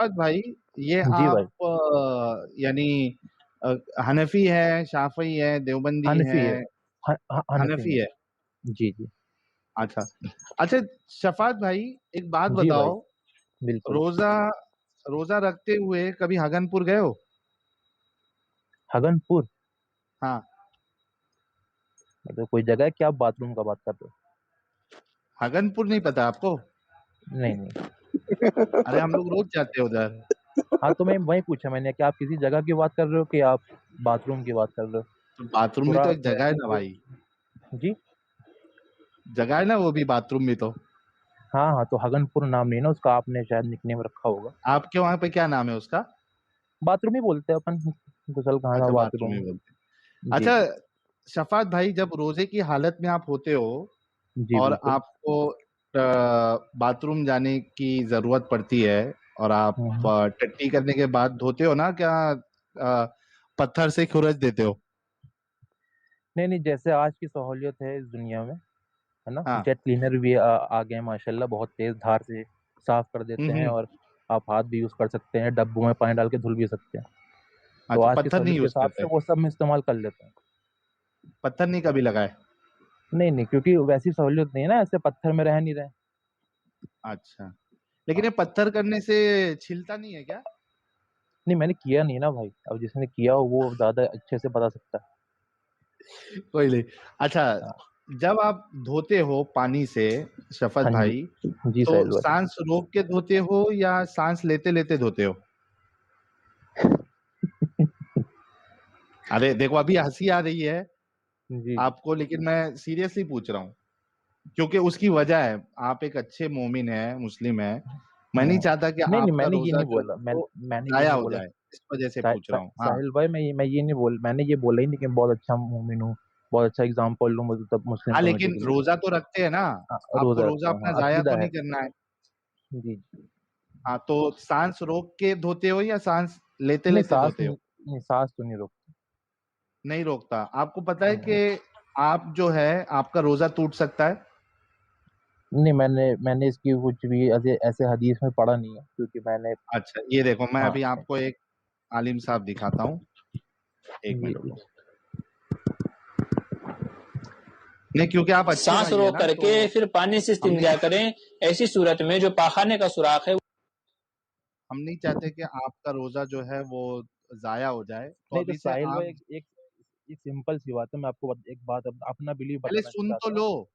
शफात भाई, ये जी भाई। आप यानी अ, हनफी है, शाफी है, देवबंदी हनफी है? है। हनफी हनफी में। है। जी जी। अच्छा। अच्छा, शफात भाई, एक बात जी भाई। बताओ। बिल्कुल। रोजा रोजा रखते हुए कभी हगनपुर गए हो? हगनपुर? हाँ। मतलब कोई जगह है क्या, आप बाथरूम का बात कर रहे हगनपुर नहीं पता आपको? हो? नहीं नहीं। अरे हम लोग रोज जाते हैं उधर। हाँ तो मैं वही पूछा मैंने कि आप किसी जगह की बात कर रहे हो कि आप बाथरूम की बात कर रहे हो? तो बाथरूम भी पूरा तो एक जगह है वैसे ना तो। भाई। जी। जगह है ना, वो भी बाथरूम भी तो। हाँ हाँ, तो हगनपुर नाम नहीं ना उसका, आपने शायद निकनेम रखा होगा। आपके वहां पे क्या नाम है उसका? बाथरूम ही बोलते हैं अपन। गुसल खाना अच्छा, बाथरूम ही बाथरूम। बोलते हैं। जी अच्छा, जी। शफात भाई, जब रोजे की हालत में आप होते हो जी और बिल्कुल। आपको बाथरूम जाने की जरूरत पड़ती है, और आप हम्म। टट्टी करने के बाद धोते हो ना क्या? पत्थर से खुरच देते हो? नहीं नहीं, जैसे आज की सहूलियत है इस दुनिया में, है ना, हाँ। जेट क्लीनर भी आ गए हैं माशाल्लाह, बहुत तेज धार से साफ कर देते हैं। हम्म। और आप हाथ भी यूज कर सकते हैं, डब्बों में पानी डाल के धुल भी सकते हैं। तो अच्छा, आज की पत्थर नहीं सहूलियत के यूज हिसाब से करते? वो सब में इस्तेमाल कर लेते हैं। पत्थर नहीं कभी लगाए? नहीं नहीं, क्योंकि वैसी सहूलियत नहीं है ना, ऐसे पत्थर में रह नहीं रहे। अच्छा, लेकिन हाँ। ये पत्थर करने से छिलता नहीं है क्या? नहीं मैंने किया नहीं ना भाई, अब जिसने किया हो वो ज्यादा अच्छे से बता सकता है। कोई नहीं। अच्छा, हाँ। जब आप धोते हो पानी से, शफत हाँ जी। भाई, जी तो साहिल भाई। सांस रोक के धोते हो या सांस लेते लेते धोते हो? अरे देखो, अभी हंसी आ रही है जी जी। आपको, लेकिन मैं सीरियसली पूछ रहा हूँ, क्योंकि उसकी वजह है। आप एक अच्छे मोमिन है, मुस्लिम है। मैं नहीं हाँ। चाहता कि नहीं नहीं, आपका मैंने ये रोजा नहीं जो बोला, है मैं वो मैंने ये जाया नहीं हो बोला। जाए, इस वजह से पूछ रहा हूँ। हाँ। साहिल भाई, मैं ये नहीं बोल, मैंने ये बोला ही नहीं कि मैं बहुत अच्छा मोमिन हूँ, बहुत अच्छा एग्जाम्पल लूँ मतलब मुस्लिम हाँ, कम्युनिटी लेकिन के लिए। रोजा तो रखते हैं ना। हाँ, आपको रोजा रोजा रखता हूँ, अपना हाँ, जाया अकीदा तो है। नहीं करना है। जी। हाँ, तो सांस रोक के धोते हो या सांस लेते नहीं लेते सांस धोते हो? नहीं, सांस तो नहीं रोकती। नहीं रोकता? आपको पता है नहीं कि आप जो है, आपका रोजा टूट सकता है। नहीं, मैंने इसकी कुछ भी ऐसे ऐसे हदीस में पढ़ा नहीं है, क्योंकि मैंने। अच्छा, ये देखो, मैं हाँ। अभी आपको एक आलिम साहब दिखाता हूँ। एक जी मिनट जी। रुको। नहीं, क्योंकि आप अच्छे सांस भाई है रोक ना, तो करके फिर पानी से हम नहीं इस्तिंजा करें। ऐसी सूरत में जो पाखाने का सुराख है। हम नहीं चाहते कि आपका रोजा जो है वो जाया हो जाए, तो नहीं तो अभी से साहिल भाई, आप एक सिंपल सी बात है, मैं आपको एक बात अपना बिलीव पहले बताना सुन तो चाहता हूँ। लो।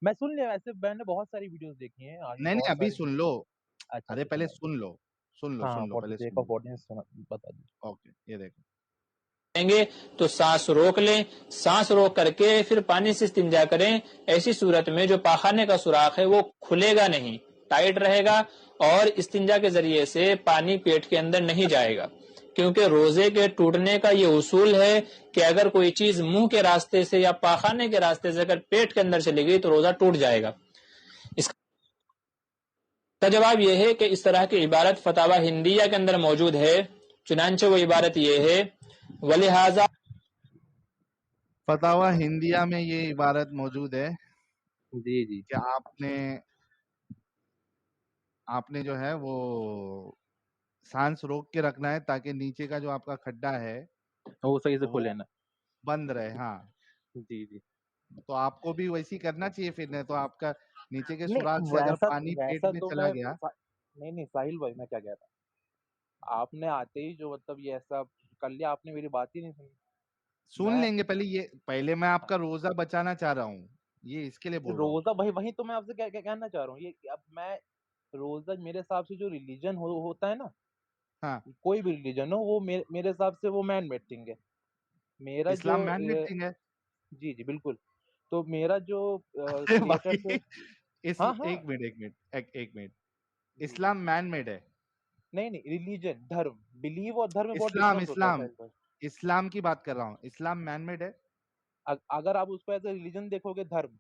मैं सुन लिया, वैसे मैंने बहुत सारी वीडियोस देखी हैं, आगे नहीं नहीं, बहुत अभी सारी सुन वीडियो। लो। अच्छा अरे अच्छा, पहले सुना। सुन लो। सुन लो, हाँ, सुन लो, फॉर द पहले सेक सुन ऑफ लो। ऑडियंस सुना, बता दी। ओके, ये देखो। करेंगे तो सांस रोक लें। सांस रोक करके फिर पानी से इस्तिंजा करें। ऐसी सूरत में जो पाखाने का सुराख है वो खुलेगा नहीं, टाइट रहेगा, और इस्तिंजा के जरिए से पानी पेट के अंदर नहीं जाएगा। क्योंकि रोजे के टूटने का ये उसूल है कि अगर कोई चीज मुंह के रास्ते से या पाखाने के रास्ते से अगर पेट के अंदर चली गई तो रोजा टूट जाएगा। इसका जवाब यह है कि इस तरह की इबारत फतावा हिंदिया के अंदर मौजूद है। चुनांचे वो इबारत यह है, वलिहाजा फतावा हिंदिया में ये इबारत मौजूद है जी जी। कि आपने आपने जो है वो सांस रोक के रखना है, ताकि नीचे का जो आपका खड्डा है वो सही से वो खुले ना। बंद रहे। हाँ। जी जी। तो आपको भी वैसे ही करना चाहिए, फिर नहीं तो आपका नीचे के सुराग नहीं से अगर वैसा पानी पेट वैसा में तो चला मैं गया। नहीं नहीं साहिल भाई, मैं क्या कह रहा हूँ, आपने आते ही जो मतलब ये ऐसा कर लिया, आपने मेरी बात ही नहीं सुनी। सुन मैं लेंगे, पहले मैं आपका रोजा बचाना चाह रहा हूँ, ये इसके लिए बोल रहा हूँ। रोजा भाई, वही तो मैं आपसे क्या क्या कहना चाह रहा हूँ, ये कि अब मैं रोजा मेरे हिसाब से जो रिलीजन होता है ना, हाँ। कोई भी रिलीजन हो, वो मेरे हिसाब से वो मैन मेड थिंग है। मेरा जो इस्लाम मैन मेड थिंग है। जी जी बिल्कुल। तो मेरा जो अरे क्रिएटर से। भाई, इस हाँ हाँ। एक मिनट, एक मिनट, एक मिनट। जी जी। इस्लाम मैन मेड है? नहीं नहीं, रिलीजन धर्म, बिलीव और धर्म में बहुत इस्लाम डिफरेंस होता है इस्लाम साहिल भाई। इस्लाम की बात कर रहा हूँ। इस्लाम मैन मेड है? अगर आप उसको एज ए रिलीजन देखोगे, धर्म,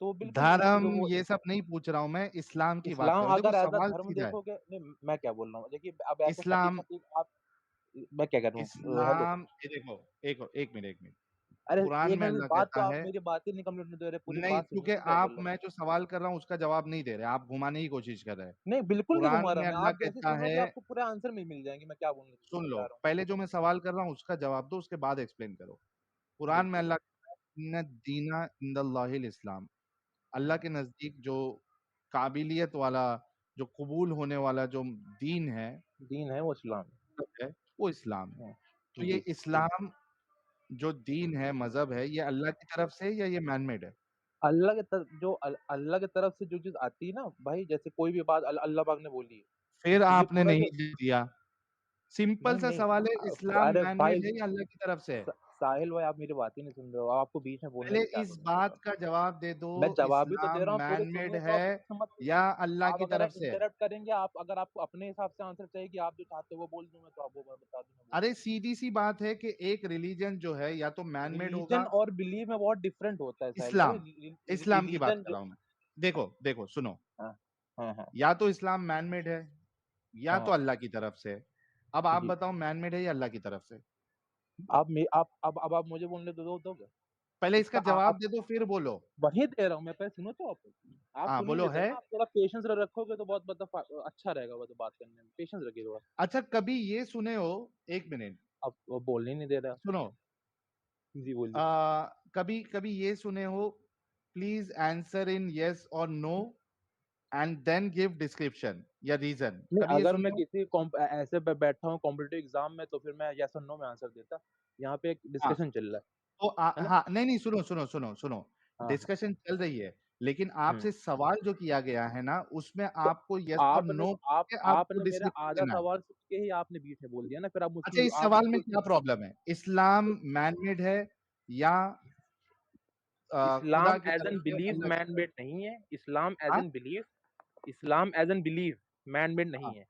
तो वो बिल्कुल धर्म वो ये सब नहीं पूछ रहा हूँ, मैं इस्लाम की बात कर इस्लाम रहा हूँ। देखो, अगर एज अ सवाल धर्म सीधा है। देखोगे, नहीं मैं क्या बोल रहा हूँ, देखिए अब ऐसे सटीक इस्लाम सटीक आप। मैं क्या कह रहा हूँ, हेलो। इस्लाम ये देखो, एक एक मिनट, एक मिनट। अरे कुरान 1 में मिनट अल्लाह बात तो कहता आप है मेरी बात ही नहीं कंप्लीट होने दे रहे, पूरी नहीं, बात सुनिए क्योंकि मैं क्या बोल आप रहा हूँ। मैं जो सवाल कर रहा हूँ उसका जवाब नहीं दे रहे, आप घुमाने की कोशिश कर रहे हैं। नहीं, बिल्कुल नहीं कुरान घुमा रहा में मैं, अल्लाह आप जैसे कहता सुनोगे है आपको पूरे आंसर मिल जाएँगे मैं क्या बोलना सुन लो, चाह रहा हूँ। पहले जो मैं सवाल कर रहा हूँ उसका जवाब दो, उसके बाद एक्सप्लेन करो। कुरान में बिल्कुल। अल्लाह कहता है इन्ना दीना इंदल्लाहिल इस्लाम। अल्लाह हाँ, के नज़दीक जो काबिलियत वाला, जो कबूल होने वाला जो दीन दीन है वो इस्लाम है, वो इस्लाम है। है। तो ये जी। इस्लाम जो दीन है, मज़हब है, ये अल्लाह की तरफ से है या ये मैन मेड है? अल्लाह की तरफ से जो चीज़ आती है ना भाई, जैसे कोई भी बात अल्लाह पाक ने बोली है, फिर तो ये आपने पूरा नहीं जो दिया। सिंपल नहीं, सा नहीं सवाल है, इस्लाम अरे मैन भाई मेड है या अल्लाह की तरफ से है? साहिल भाई आप मेरी बात ही नहीं सुन रहे हो, आपको बीच में बोलने पहले की क्या इस ज़रूरत है बात बताओ? का जवाब दे दो, मैं जवाब भी तो दे इस्लाम रहा हूँ, पूरे मैन मेड सुनिए तो है आप समझ या अल्लाह आप की अगर तरफ से है? इंटरप्ट करेंगे, आप अगर आपको अपने हिसाब से आंसर चाहिए कि आप जो चाहते हो वो बोल दूँ मैं, तो आप वो बता दूँ मैं बोल अरे दूँगा। सीधी-सी बात है कि एक रिलीजन जो है या तो मैन मेड रिलीजन होगा और बिलीव में बहुत डिफरेंट होता है साहिल भाई। इस्लाम, इस्लाम की बात रिलीजन कर जो रहा हूँ मैं। देखो, सुनो, हाँ, हाँ, हाँ, या तो इस्लाम मैन मेड है या तो हाँ, अल्लाह की तरफ से है। अब आप जी। बताओ मैन मेड है या अल्लाह की तरफ से? आप अब आप मुझे बोलने दोगे? पहले इसका इसका जवाब आप दे दो फिर बोलो। वही दे रहा हूँ मैं, पहले सुनो तो आप हाँ, सुन ही बोलो लेते है? ना, आप थोड़ा पेशेंस रखोगे तो बहुत मतलब अच्छा रहेगा मतलब बात करने में, पेशेंस रखिए थोड़ा। अच्छा कभी ये सुने हो 1 मिनट आप वो बोलने ही नहीं दे रहे आप। सुनो जी, बोलिए। कभी कभी ये सुने हो प्लीज आंसर इन यस और no and then give description या रीजन नहीं, कभी ये अगर मैं सुने हो? किसी ऐसे बैठा हूँ कॉम्पिटिटिव एग्जाम में तो फिर मैं यस और नो में आंसर देता। यहाँ पे एक हाँ डिस्कशन चल रहा तो है ना? हाँ नहीं नहीं सुनो हाँ, हाँ। डिस्कशन चल रही है लेकिन हुँ। आपसे सवाल जो किया गया है ना उसमें तो आपको यस और आपने नो आप के आपको आपने मेरा डिस्क्रिप्शन आधा देना है। सवाल सुन के ही आपने बीच में बोल दिया ना, फिर आप अच्छा मुझसे इस आप सवाल में मुझसे क्या प्रॉब्लम है? इस्लाम मैनमेड है या खुदा इस्लाम की एज़ तरफ एन से बिलीफ अल्लाह की मैन तरफ मेड नहीं है। हाँ Islam as an belief man made हाँ नहीं है।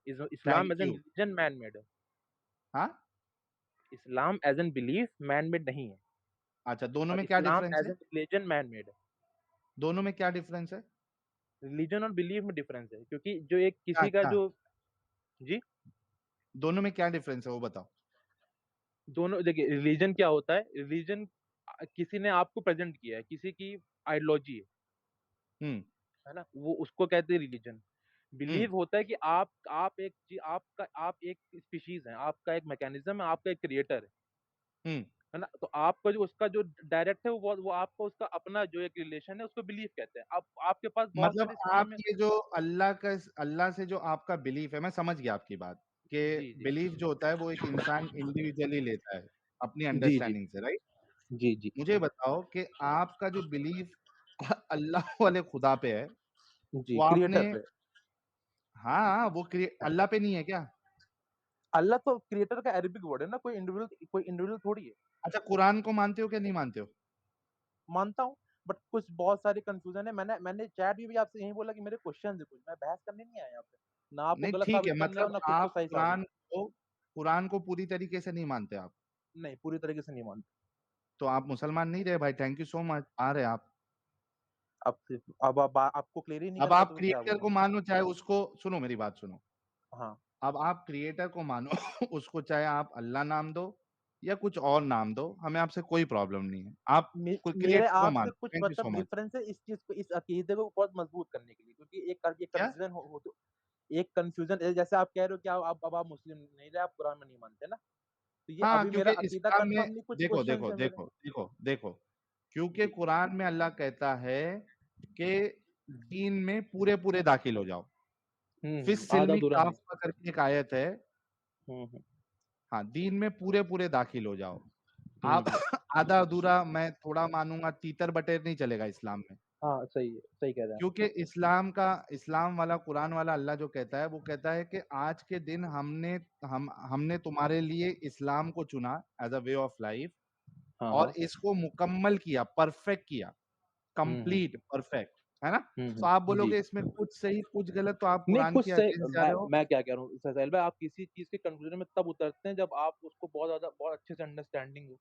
Islam thank as an you religion man made है। हाँ Islam as an belief man made नहीं है अच्छा दोनों और में क्या इस्लाम डिफरेंस एज़ है? एन रिलीजन मैन मेड है। दोनों में क्या डिफरेंस है? रिलीजन और बिलीफ में डिफरेंस है क्योंकि जो एक क्या किसी का क्या जो जी, दोनों में क्या डिफरेंस है वो बताओ? दोनों देखिए रिलीजन क्या होता है? रिलीजन किसी ने आपको प्रेज़ेंट किया है, किसी की आइडियोलॉजी हुँ, है ना? वो उसको कहते हैं रिलीजन। हुँ, बिलीव होता है कि आप एक स्पीशीज़ हैं, आपका एक मैकेनिज़्म है, आपका एक क्रिएटर हुँ। है ना? तो आपका जो उसका जो डायरेक्ट है वो आपका उसका अपना जो एक रिलेशन है उसको बिलीव कहते हैं। अब आपके पास बहुत मतलब सारी सिस्टम आप में ये जो अल्लाह से जो आपका बिलीफ है मैं समझ गया आपकी बात, कि जी, जी। बिलीफ जो होता है वो एक इंसान इंडिविजुअली लेता है, अपनी जी, जी। अंडरस्टैंडिंग से राइट? जी, जी। मुझे बताओ कि आपका जो बिलीफ अल्लाह वाले खुदा पे है, जी, वो आपने क्रिएटर पे। हाँ, वो अल्लाह पे नहीं है क्या? अल्लाह तो क्रिएटर का अरबिक वर्ड है ना, कोई इंडिविजुअल थोड़ी है। अच्छा कुरान को मानते हो कि नहीं मानते हो? मानता हूँ, बट कुछ बहुत सारी कन्फ्यूज़न है। मैंने चैट में भी आपसे यही बोला कि मेरे क्वेश्चन्स है कुछ, मैं बहस करने नहीं आया यहाँ पे। ना आपको नहीं गलत ठीक है साबित करना है और मतलब ना खुद को आप सही साबित। कुरान को पूरी तरीके से नहीं मानते आप। नहीं, पूरी तरीके से नहीं मानता। तो आप मुसलमान नहीं रहे भाई, थैंक यू सो मच आ रहे आप। अब सिर्फ अब आपको क्लियर ही नहीं अब करेंगे आप तो फिर क्या क्रिएटर को बोलेंगे? मानो चाहे उसको सुनो मेरी बात सुनो। हाँ। अब आप क्रिएटर को मानो उसको चाहे आप अल्लाह नाम दो या कुछ और नाम दो, हमें आपसे कोई प्रॉब्लम नहीं है। आप कोई मेरे क्रिएटर को आपसे मानो, कुछ थैंक यू सो मतलब मच। डिफरेंस है इस चीज़ को, इस अकीदे को बहुत मजबूत करने के लिए, क्योंकि एक क्या? कन्फ्यूजन हो तो एक कन्फ्यूजन जैसे आप कह रहे हो कि अब आप मुस्लिम नहीं रहे, आप कुरान में नहीं मानते ना, तो ये हाँ, अभी मेरा क्योंकि अकीदा इस्लाम में कंफर्म नहीं, कुछ देखो, क्वेश्चन देखो, है मेरे। देखो, देखो, देखो, क्योंकि जी। कुरान में अल्लाह कहता है कि दीन में पूरे-पूरे दाखिल हो जाओ। फिस सिल्मी आधा-अधूरा नहीं। काफ़ा करके एक आयत है। हुँ, हुँ। हाँ, दीन में पूरे-पूरे दाखिल हो जाओ। हुँ, आप हुँ। आधा-अधूरा मैं थोड़ा मानूँगा, तीतर-बटेर नहीं चलेगा इस्लाम में। हाँ, सही है, सही कह रहे हैं आप। क्योंकि इस्लाम वाला कुरान वाला अल्लाह जो कहता है वो कहता है कि आज के दिन हमने तुम्हारे लिए इस्लाम को चुना as a way of life हाँ, और हाँ। इसको मुकम्मल किया, परफेक्ट किया, हुँ, हुँ। कंप्लीट परफेक्ट, है ना? हुँ, तो हुँ। आप जी। बोलोगे इसमें कुछ सही कुछ गलत तो आप नहीं, कुरान कुछ के सही अगेंस्ट जा रहे हो। मैं क्या कह रहा हूँ सहेल भाई, आप किसी चीज़ के कंक्लूज़न में तब उतरते हैं जब आप उसको बहुत अच्छे से अंडरस्टैंडिंग हो।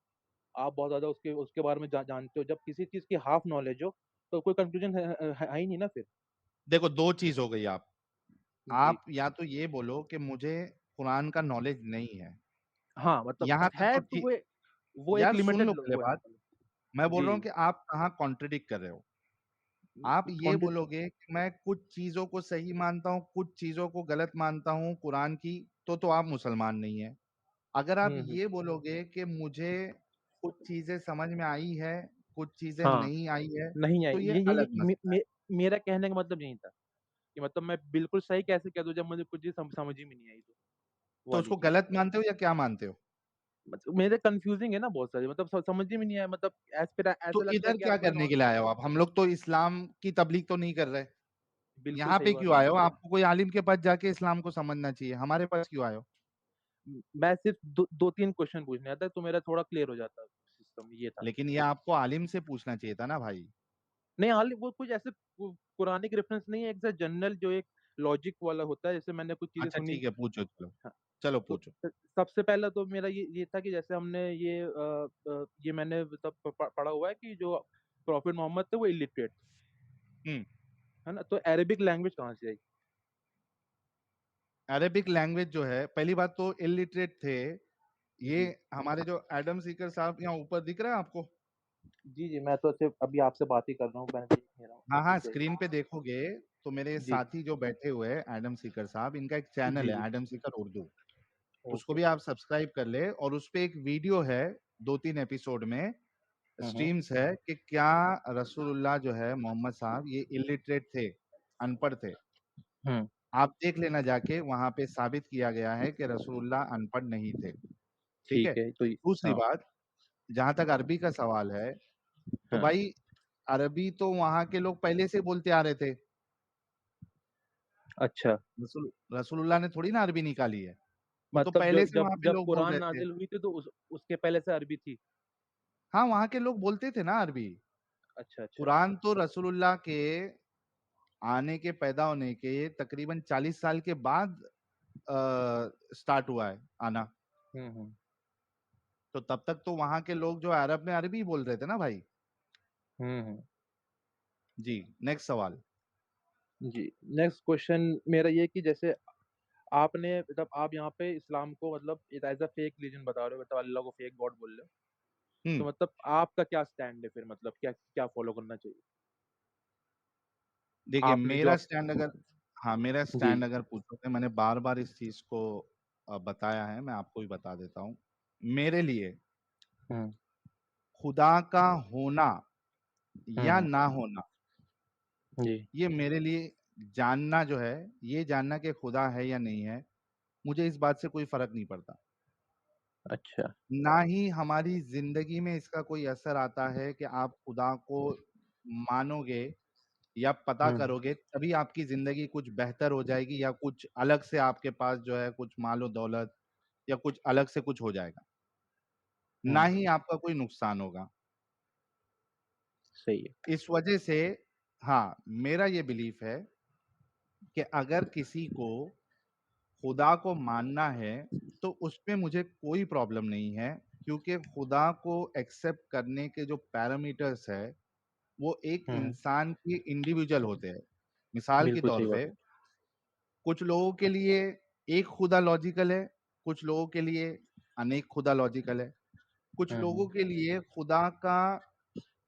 आप बहुत ज़्यादा उसके उसके बारे में जानते हो। जब किसी चीज़ की हाफ नॉलेज हो, तो कोई कंक्लूज़न है ही नहीं ना फिर। देखो 2 चीज़ हो गई जी। आप या तो ये बोलो कि मुझे कुरान का नॉलेज नहीं है। हाँ, मतलब यहाँ तक है तो तो ठीक वो वो एक यार सुन लिमिटेड लो पहले वो है बात, मतलब। मैं बोल जी, रहा हूँ कि आप कहाँ कॉन्ट्रडिक्ट कर रहे हो। आप ये कॉन्टेक्स्ट। बोलोगे कि मैं कुछ चीज़ों को सही मानता हूँ, कुछ चीज़ों को गलत मानता हूँ कुरान की, तो आप मुसलमान नहीं हैं। अगर आप हुँ। ये बोलोगे कि मुझे कुछ चीज़ें समझ में आई है, कुछ चीज़ें हाँ, नहीं आई है, नहीं आई। तो ये ये अलग मे मसला है। मे मेरा कहने का मतलब यही था कि मतलब मैं बिल्कुल सही कैसे कह दूँ जब मुझे कुछ चीज़ समझ ही में नहीं आई तो, वो तो वाली उसको चीज़। गलत मानते हो या क्या मानते हो? मेरे कन्फ्यूज़िंग है ना बहुत सारी, मतलब समझ ही में नहीं आया, मतलब तो ऐसा लगता है इधर कि यार क्या मैं करने के लिए आए हो आप? हम लोग तो इस्लाम की तबलीग तो नहीं कर रहे। बिल्कुल यहाँ सही पे बात क्यों है। आए हो? आपको कोई आलिम के पास जाके इस्लाम को समझना चाहिए। हमारे पास क्यों आए हो? मैं सिर्फ 2-3 क्वेश्चन पूछने आता तो मेरा थोड़ा क्लियर हो जाता सिस्टम, ये था। लेकिन ये आपको आलिम से पूछना चाहिए था ना भाई। नहीं, हाल वो कुछ ऐसे पुरानिक रेफरेंस नहीं है, एक जनरल जो एक लॉजिक वाला होता है, जैसे मैंने कुछ चीजें अच्छा सुनी। ठीक है, पूछो चलो। हाँ, चलो तो पूछो। सबसे पहला तो मेरा ये था कि जैसे हमने ये मैंने सब पढ़ा हुआ है कि जो प्रॉफिट मोहम्मद थे वो इलिटरेट, हुँ। है ना, तो अरेबिक लैंग्वेज कहाँ से आई? अरेबिक लैंग्वेज जो है, पहली बात तो इल्लिटरेट थे। ये जी हमारे जो एडम सीकर साहब यहाँ ऊपर दिख रहा है आपको? जी जी, मैं तो सिर्फ अभी आपसे बात ही कर रहा हूँ, मैं देख नहीं रहा हूँ, हाँ, सब हाँ, दिख जाएगी। स्क्रीन पे देखोगे तो मेरे जी साथी जो बैठे हुए हैं एडम सीकर साहब, इनका एक चैनल जी है जी। एडम सीकर उर्दू। उसको ओके। भी आप सब्सक्राइब कर ले और उसपे एक वीडियो है 2-3 एपिसोड में हम्म। स्ट्रीम्स है कि क्या रसूलुल्लाह जो है मोहम्मद साहब ये इल्लिटरेट थे, अनपढ़ थे। हम्म। आप देख लेना जाके वहाँ पे साबित किया गया है कि रसूलुल्लाह अनपढ़ नहीं थे, ठीक है? ठीक है, तो दूसरी हाँ बात, जहाँ तक अरबी का सवाल है, तो हाँ। भाई अरबी तो वहाँ के लोग पहले से बोलते आ रहे थे। अच्छा, रसूलुल्लाह ने थोड़ी ना अरबी निकाली है। वो तो मतलब पहले जो से जब वहाँ पे जब लोग बोल कुरान रहे थे। नाजिल हुई थी तो उसके पहले से अरबी थी। हाँ, वहाँ के लोग बोलते थे ना अरबी। अच्छा अच्छा। कुरान तो रसूलुल्लाह के आने के, पैदा होने के तकरीबन 40 साल के बाद स्टार्ट हुआ है आना। हम्म। तो तब तक तो वहाँ के लोग जो अरब में अरबी बोल रहे थे ना भाई। हम्म। जी, नेक्स्ट सवाल। जी, नेक्स्ट क्वेश्चन मेरा ये कि जैसे आपने मतलब आप यहाँ पे इस्लाम को मतलब एज अ फेक रिलीजन बता रहे हो, मतलब अल्लाह को फेक गॉड बोल रहे हो, हुँ, तो मतलब आपका क्या स्टैंड है फिर, मतलब क्या क्या फॉलो करना चाहिए देखिए आपने जो मेरा आप। स्टैंड अगर हाँ, मेरा जी। स्टैंड अगर पूछोगे, मैंने बार-बार इस चीज़ को बताया है, मैं आपको भी बता देता हूँ। मेरे लिए हम्म। खुदा का होना या हम्म। ना होना, जी। ये मेरे लिए जानना जो है, ये जानना कि खुदा है या नहीं है, मुझे इस बात से कोई फ़र्क नहीं पड़ता। अच्छा। ना ही हमारी ज़िंदगी में इसका कोई असर आता है कि आप खुदा को मानोगे या पता हम्म। करोगे, तभी आपकी ज़िंदगी कुछ बेहतर हो जाएगी या कुछ अलग से आपके पास जो है कुछ माल-ओ-दौलत या कुछ अलग से कुछ हो जाएगा। ना हम्म। ही आपका कोई नुकसान होगा। सही है। इस वजह से हाँ, मेरा ये बिलीफ है कि अगर किसी को खुदा को मानना है, तो उसमें मुझे कोई प्रॉब्लम नहीं है, क्योंकि खुदा को एक्सेप्ट करने के जो पैरामीटर्स है, वो एक हम्म। इंसान की इंडिविजुअल होते हैं। मिसाल के बिल्कुल तौर सही बात पे, है। कुछ लोगों के लिए एक खुदा लॉजिकल है, कुछ लोगों के लिए अनेक खुदा लॉजिकल है। कुछ लोगों हम्म। के लिए खुदा का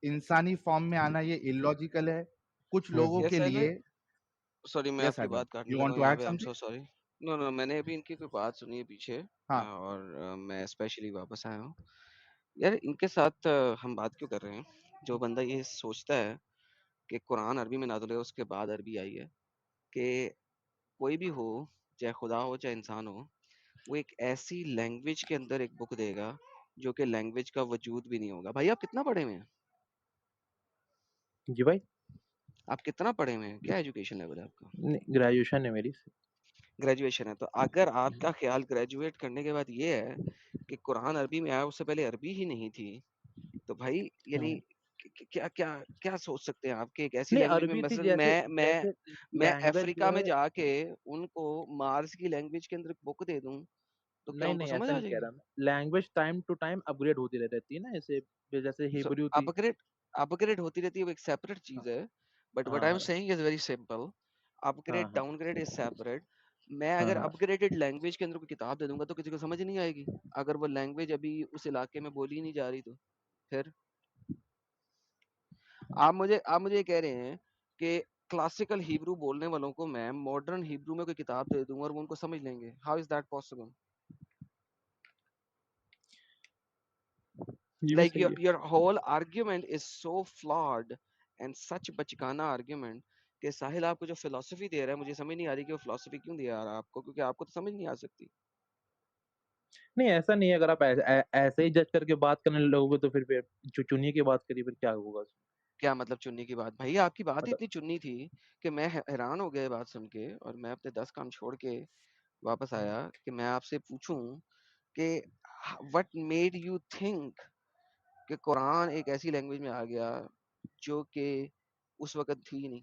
इंसानी फॉर्म में आना ये इलॉजिकल है। कुछ लोगों हम्म। के यस आई लिए नो। सॉरी, मैं यस आपकी एडम, बात काटने यू लगा वांट हूँ टू यहाँ ऐड पे। I am something? So sorry. No no, मैंने अभी इनकी कोई बात सुनी है पीछे, हाँ, और मैं स्पेशली वापस आया हूँ। यार इनके साथ हम बात क्यों कर रहे हैं? जो बंदा ये सोचता है कि कुरान अरबी में नाज़िल हुआ उसके बाद अरबी आई है, कि कोई भी हो, चाहे खुदा हो चाहे इंसान हो, वो एक ऐसी लैंग्वेज के अंदर एक बुक देगा जो कि लैंग्वेज का वजूद भी नहीं होगा। भाई आप कितना पढ़े हुए हैं? जी भाई। आप कितना पढ़े हुए हैं? क्या एजुकेशन लेवल है आपका? ग्रेजुएशन है मेरी। ग्रेजुएशन है। तो अगर आपका ख्याल ग्रेजुएट करने के बाद ये है कि कुरान अरबी में आया, उससे पहले अरबी ही नहीं थी, तो भाई यानी हम्म। क्या क्या क्या सोच सकते हैं आप कि एक ऐसी नहीं, लैंग्वेज में, अरबी थी, मसलन जैसे मैं जैसे मैं लैंग्वेज जो अफ्रीका में है। जाके उनको मार्स की लैंग्वेज के अंदर बुक दे दूं, तो क्या नहीं उनको नहीं, समझ ऐसा आ नहीं कह जाएगी? रहा मैं, language time to time upgrade होती रहती है ना, जैसे जैसे सो हिब्रू थी। अपग्रेड अपग्रेड होती रहती है, वो एक सेपरेट हाँ चीज है। बट व्हाट हाँ आई एम हाँ सेइंग इज वेरी सिंपल। हाँ अपग्रेड हाँ। Downgrade is separate. मैं हाँ, अगर हाँ। अपग्रेडेड लैंग्वेज के अंदर कोई किताब दे दूँगा तो किसी को समझ नहीं आएगी। अगर वो लैंग्वेज अभी उस इलाके में बोली नहीं जा रही तो? फिर? आप मुझे ये कह रहे हैं कि क्लासिकल हिब्रू बोलने वालों को मैं मॉडर्न हिब्रू में कोई किताब दे दूँगा और वो उनको समझ लेंगे। How is that possible? ये भी Like सही है। your whole argument is so flawed and such बचकाना argument कि साहिल आपको जो फिलॉसफी दे रहा है मुझे समझ नहीं आ रही कि वो फिलॉसफी क्यों दे रहा है आपको, क्योंकि आपको तो समझ नहीं आ सकती। नहीं, ऐसा नहीं है, अगर आप ऐसे ही जज करके बात करने लगोगे तो फिर चुनिए की बात करिए, फिर क्या होगा उसमें? क्या मतलब चुन्नी की बात? भाई आपकी बात ही मतलब इतनी चुन्नी थी कि मैं हैरान हो गया ये बात सुन के, और मैं अपने 10 काम छोड़ के वापस आया कि मैं आपसे पूछूं कि व्हाट मेड यू थिंक कि कुरान एक ऐसी लैंग्वेज में आ गया जो कि उस वक्त थी नहीं,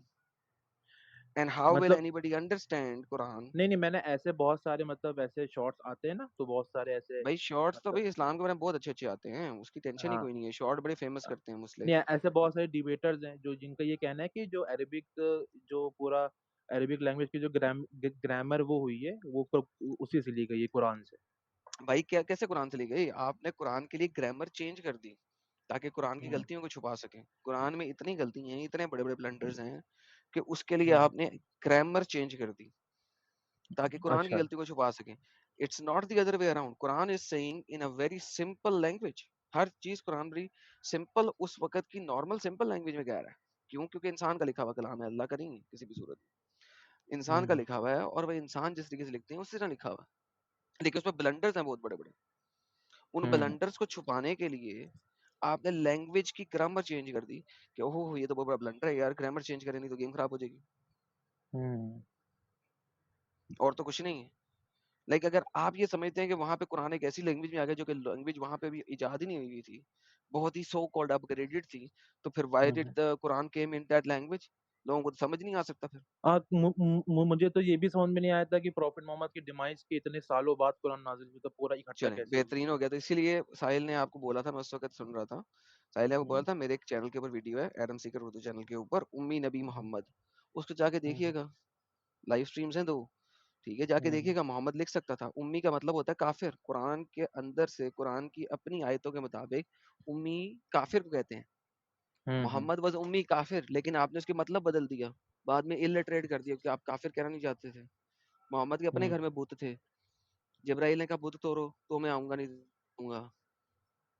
एंड हाउ विल मतलब एनीबॉडी अंडरस्टैंड कुरान? नहीं, मैंने ऐसे बहुत सारे मतलब ऐसे शॉर्ट्स आते हैं ना, तो बहुत सारे ऐसे भाई शॉर्ट्स तो मतलब भाई इस्लाम के बारे में बहुत अच्छे अच्छे आते हैं, उसकी टेंशन ही हाँ, कोई नहीं है, शॉर्ट बड़े फेमस करते हैं नहीं मुस्लिम। ऐसे बहुत सारे डिबेटर्स हैं जो जिनका ये कहना है कि जो अरेबिक जो पूरा अरेबिक लैंग्वेज की जो ग्रामर वो हुई है वो उसी से ली गई है कुरान से। भाई क्या कैसे कुरान से ली गई? आपने कुरान के लिए ग्रामर चेंज कर दी ताकि कुरान की हम्म, गलतियों को छुपा सके। कुरान में इतनी गलती हैं, इतने बड़े बड़े ब्लंडर्स हैं कि उसके लिए हम्म, आपने ग्रामर चेंज कर दी ताकि कुरान की अच्छा। गलती को छुपा सके। It's not the other way around. Quran is saying in a very simple language. हर चीज कुरान बड़ी सिंपल, उस वक्त की नॉर्मल सिंपल लैंग्वेज में कह रहा है। क्यों? क्योंकि इंसान का लिखा हुआ कलाम है, अल्लाह का नहीं है किसी भी सूरत में। इंसान का हम्म, लिखा हुआ है और वह इंसान जिस तरीके से लिखते हैं उसी तरह लिखा हुआ है, लेकिन उसमें ब्लंडर्स हैं बहुत बड़े बड़े। उन हम्म, ब्लंडर्स को छुपाने के लिए आपने लैंग्वेज की ग्रामर चेंज कर दी कि ओहो ये तो बहुत बड़ा ब्लंडर है यार, ग्रामर चेंज करें नहीं तो गेम खराब हो जाएगी। हम्म, और तो कुछ नहीं है। लाइक अगर आप ये समझते हैं कि वहां पे कुरान एक ऐसी लैंग्वेज में आ गया जो कि लैंग्वेज वहां पे भी इजाद ही नहीं हुई थी, बहुत ही सो कॉल्ड अपग्रेडेड थी, तो फिर why did hmm. The Quran came in that language? लोगों को तो समझ नहीं आ सकता फिर। मुझे तो ये भी समझ में नहीं आया था कि प्रॉफिट मोहम्मद की डिमाइस के इतने सालों बाद कुरान नाजिल हुई, तो पूरा इकट्ठा चलें, कैसे हुई? बेहतरीन हो गया। तो इसीलिए साहिल ने आपको बोला था, मैं उस वक्त सुन रहा था, साहिल ने आपको बोला हम्म, था मेरे एक चैनल के ऊपर वीडियो है, एडम सीकर उर्दू चैनल के ऊपर, उम्मी नबी मोहम्मद, उसको जाके हम्म, देखिएगा। लाइव स्ट्रीम्स हैं 2, ठीक है, जाके हम्म, देखिएगा। मोहम्मद लिख सकता था। उम्मी का मतलब होता है काफिर। कुरान के अंदर से, कुरान की अपनी आयतों के मुताबिक उम्मी काफिर को कहते हैं। हम्म, मोहम्मद वज उम्मी काफिर, लेकिन आपने उसके मतलब बदल दिया, बाद में इलिटरेट कर दिया कि आप काफिर कहना नहीं चाहते थे। मोहम्मद के अपने हम्म, घर में भूत थे, जिब्राइल ने कहा भूत तोड़ो तो मैं आऊंगा नहीं दूंगा।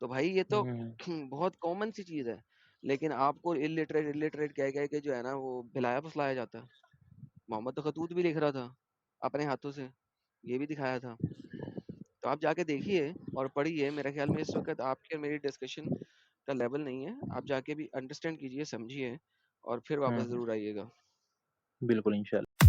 तो भाई ये तो हम्म, बहुत कॉमन सी चीज है, लेकिन आपको इलिटरेट इलिटरेट कह के जो है ना वो भिलाया फुसलाया जाता है। मोहम्मद तो खतूत भी लिख रहा था अपने हाथों से, ये भी दिखाया था। तो आप जाके देखिए और पढ़िए। मेरे ख्याल में इस वक्त आपके और मेरी डिस्कशन का लेवल नहीं है। आप जाके भी अंडरस्टैंड कीजिए, समझिए, और फिर वापस हम्म, जरूर आइएगा। बिल्कुल इंशाल्लाह।